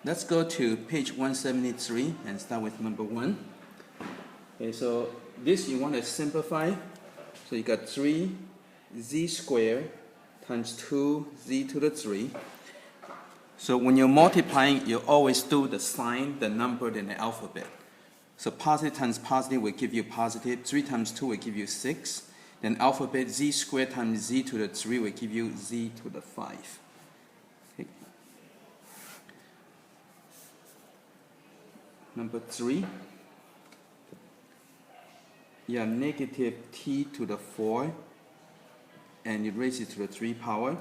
let's go to page 173 and start with number 1. Okay, so this you want to simplify. So you got 3z squared times 2z to the 3. So when you're multiplying, you always do the sign, the number, then the alphabet. So positive times positive will give you positive. 3 times 2 will give you 6. Then alphabet z squared times z to the 3 will give you z to the 5. Okay. Number 3. You have negative t to the 4, and you raise it to the 3 power.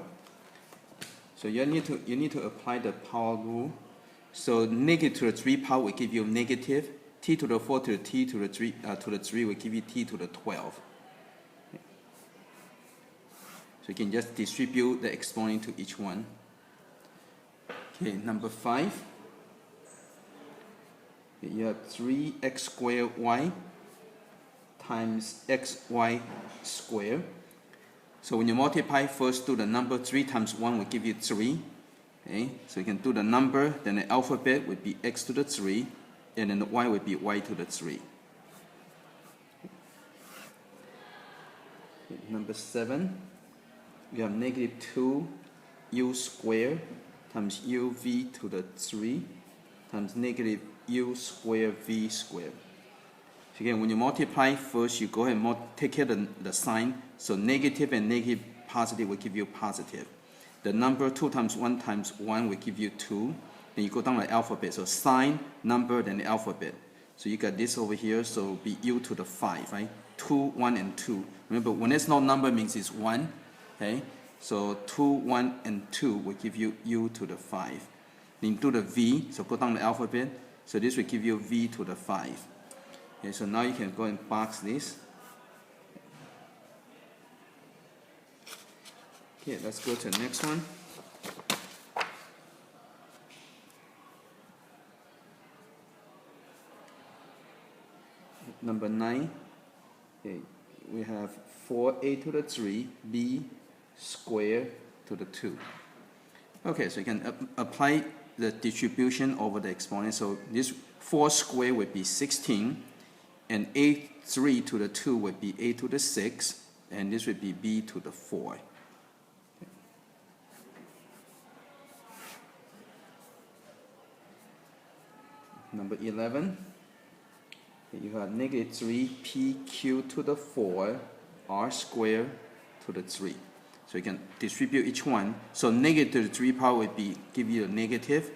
So you need to apply the power rule. So negative to the 3 power will give you negative. T to the 4 to the t to the 3 will give you t to the 12. Okay. So you can just distribute the exponent to each one. Okay, number 5. Okay, you have 3x squared y times xy squared. So when you multiply, first do the number. 3 times 1 will give you 3. Okay? So you can do the number, then the alphabet would be x to the 3, and then the y would be y to the 3. Okay, number 7, we have negative 2u squared times uv to the 3 times negative u squared v squared. So again, when you multiply, first you go ahead and take care of the sign. So negative and negative positive will give you positive. The number 2 times 1 times 1 will give you 2. Then you go down the alphabet. So sign, number, then the alphabet. So you got this over here, so it'll be u to the 5, right? 2, 1, and 2. Remember, when there's no number, means it's 1. Okay? So 2, 1, and 2 will give you u to the 5. Then do the v, so go down the alphabet. So this will give you v to the 5. Okay, so now you can go and box this. Okay, let's go to the next one. Number 9. Okay, we have 4a to the 3, b squared to the 2. Okay, so you can apply the distribution over the exponent. So this 4 squared would be 16. And a3 to the 2 would be a to the 6, and this would be b to the 4. Okay. Number 11, you have negative 3pq to the 4 r squared to the 3. So you can distribute each one. So negative to the 3 power would be give you a negative.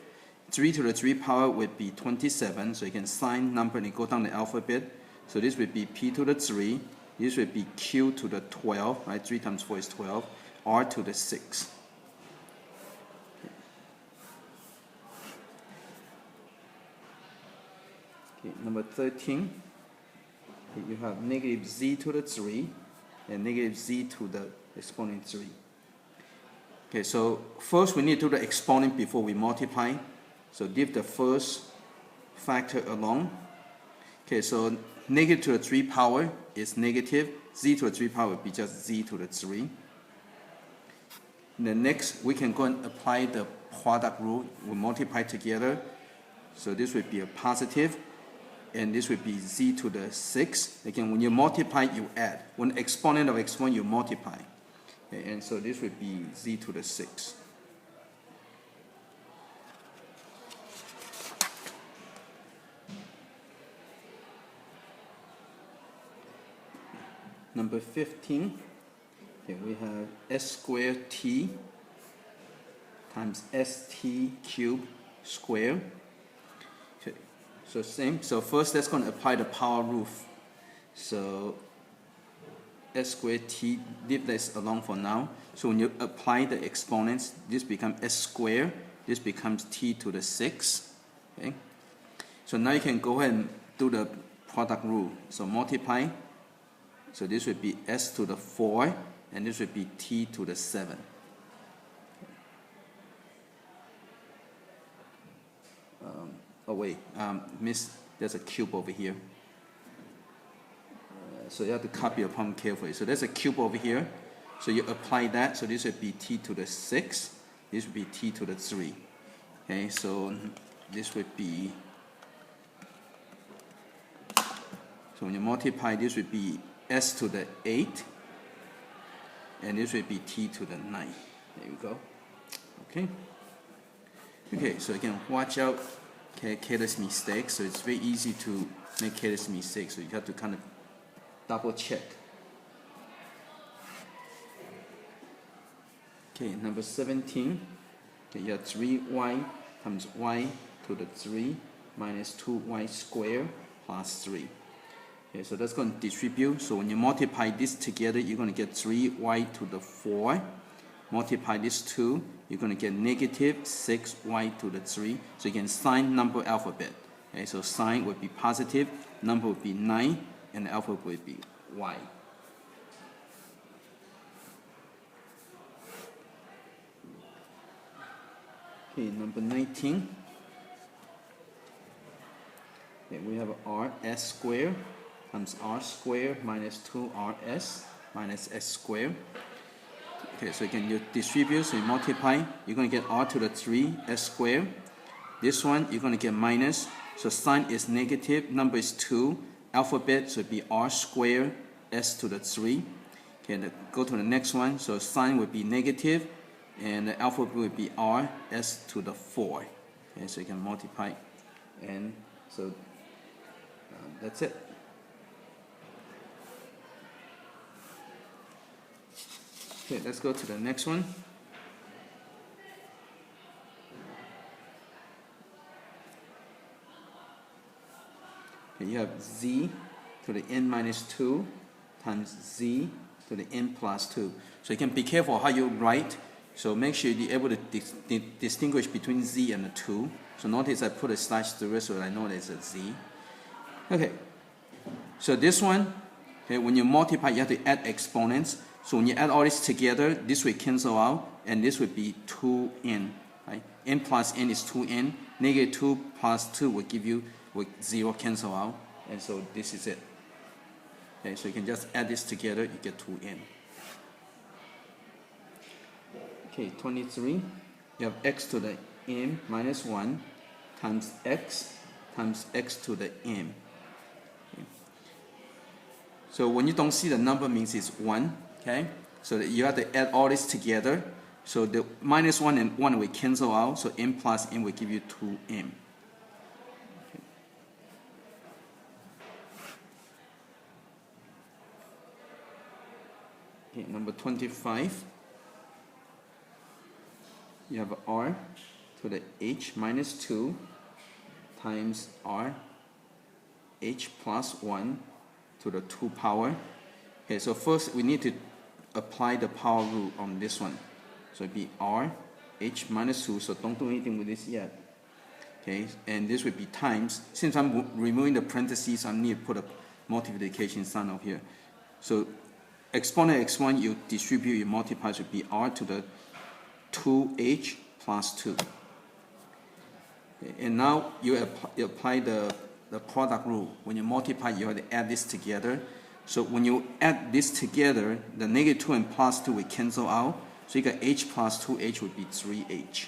3 to the 3 power would be 27. So you can sign number and go down the alphabet. So this would be p to the 3. This would be q to the 12, right? 3 times 4 is 12. R to the 6. Okay, number 13. Okay, you have negative z to the 3 and negative z to the exponent 3. Okay, so first we need to do the exponent before we multiply. So leave the first factor alone. Okay, so negative to the 3 power is negative. Z to the 3 power would be just z to the 3. And then next, we can go and apply the product rule. We multiply together. So this would be a positive, and this would be z to the 6. Again, when you multiply, you add. When exponent of exponent, you multiply. Okay, and so this would be z to the 6. Number 15, okay, we have s squared t times st cubed squared. Okay, so same. So first, let's go and apply the power rule. So s squared t, leave this alone for now. So when you apply the exponents, this becomes s squared. This becomes t to the 6. Okay. So now you can go ahead and do the product rule. So multiply. So this would be s to the 4, and this would be t to the 7. Oh wait, miss, there's a cube over here. So you have to copy your problem carefully. So there's a cube over here. So you apply that. So this would be t to the 6. This would be t to the 3. Okay, so this would be, so when you multiply, this would be s to the 8, and this would be t to the 9. There you go. Okay. Okay, so again, watch out careless mistakes. So it's very easy to make careless mistakes. So you have to kind of double check. Okay, number 17. Okay, you have 3y times y to the 3 minus 2y squared plus 3. Okay, so that's going to distribute. So when you multiply this together, you're going to get 3y to the 4. Multiply this 2, you're going to get negative 6y to the 3. So you can sign number alphabet. Okay, so sign would be positive, number would be 9, and the alphabet would be y. Okay, number 19. Okay, we have rs squared times r squared minus 2rs minus s squared. Okay, so again, you distribute, so you multiply, you're going to get r to the 3 s squared. This one, you're going to get minus, so sign is negative, number is 2, alphabet, so it'd be r squared s to the 3. Okay, go to the next one, so sign would be negative, and the alphabet would be r s to the 4. Okay, so you can multiply, and so that's it. Okay, let's go to the next one. Okay, you have z to the n minus 2 times z to the n plus 2. So you can be careful how you write. So make sure you're able to distinguish between z and the 2. So notice I put a slash through it so I know it's a z. Okay, so this one, okay, when you multiply, you have to add exponents. So when you add all this together, this will cancel out, and this would be 2n. Right? N plus n is 2n. Negative 2 plus 2 will give you 0 cancel out, and so this is it. Okay, so you can just add this together, you get 2n. Okay, 23. You have x to the m minus 1 times x to the m. Okay. So when you don't see the number, means it's 1. Okay, so that you have to add all this together. So the minus 1 and 1 will cancel out. So m plus n will give you 2m. Okay. Okay, number 25. You have r to the h minus 2 times r h plus 1 to the 2 power. Okay, so first we need to apply the power rule on this one. So it'd be r h minus 2, so don't do anything with this yet. Okay, and this would be times. Since I'm removing the parentheses, I need to put a multiplication sign up here. So exponent x1, you distribute, you multiply, should be r to the 2h plus 2. Okay, and now you apply the product rule. When you multiply, you have to add this together. So when you add this together, the negative 2 and plus 2 will cancel out. So you got h plus 2h would be 3h.